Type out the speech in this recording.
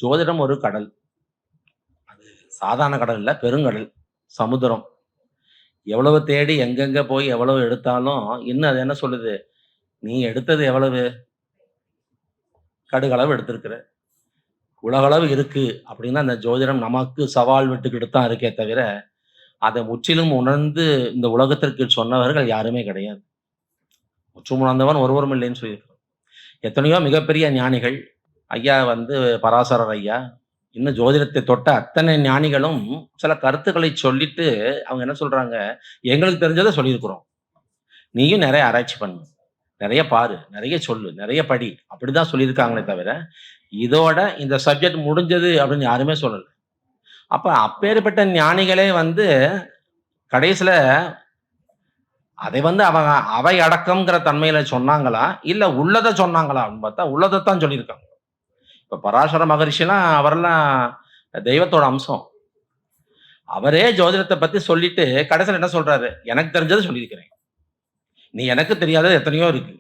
ஜோதிடம் ஒரு கடல். அது சாதாரண கடல் இல்ல, பெருங்கடல். சமுத்திரம். எவ்வளவு தேடி எங்கெங்க போய் எவ்வளவு எடுத்தாலும், இன்னும் அது என்ன சொல்லுது? "நீ எடுத்தது எவ்வளவு? கடுகளவு எடுத்திருக்கிற. உலகளவு இருக்கு." அப்படின்னு அந்த ஜோதிடம் நமக்கு சவால் விட்டுக்கிட்டு தான் இருக்கே தவிர, அத முற்றிலும் உணர்ந்து இந்த உலகத்திற்கு சொன்னவர்கள் யாருமே கிடையாது. "முற்றும் உணர்ந்தவன் ஒருவரும் இல்லைன்னு" சொல்லியிருக்கிறோம். எத்தனையோ மிகப்பெரிய ஞானிகள், ஐயா வந்து பராசரர் ஐயா, இன்னும் ஜோதிடத்தை தொட்ட அத்தனை ஞானிகளும் சில கருத்துக்களை சொல்லிட்டு, அவங்க என்ன சொல்றாங்க, "எங்களுக்கு தெரிஞ்சத சொல்லியிருக்கிறோம். நீயும் நெறைய ஆராய்ச்சி பண்ணு. நெறைய பாரு, நெறைய சொல்லு, நெறைய படி." அப்படிதான் சொல்லியிருக்காங்களே தவிர, இதோட இந்த சப்ஜெக்ட் முடிஞ்சது அப்படின்னு யாருமே சொல்லல. அப்ப அப்பேற்பட்ட ஞானிகளே வந்து கடைசில அதை வந்து அவங்க அவை அடக்கம்ங்கிற தன்மையில சொன்னாங்களா? இல்ல உள்ளத சொன்னாங்களா? அப்படின்னு பார்த்தா, உள்ளதத்தான் சொல்லியிருக்காங்க. இப்ப பராசர மகரிஷிலாம் அவரெல்லாம் தெய்வத்தோட அம்சம். அவரே ஜோதிடத்த பத்தி சொல்லிட்டு, கடைசில என்ன சொல்றாரு? "எனக்கு தெரிஞ்சத சொல்லியிருக்கிறேன். நீ எனக்கு தெரியாதது எத்தனையோ இருக்கு."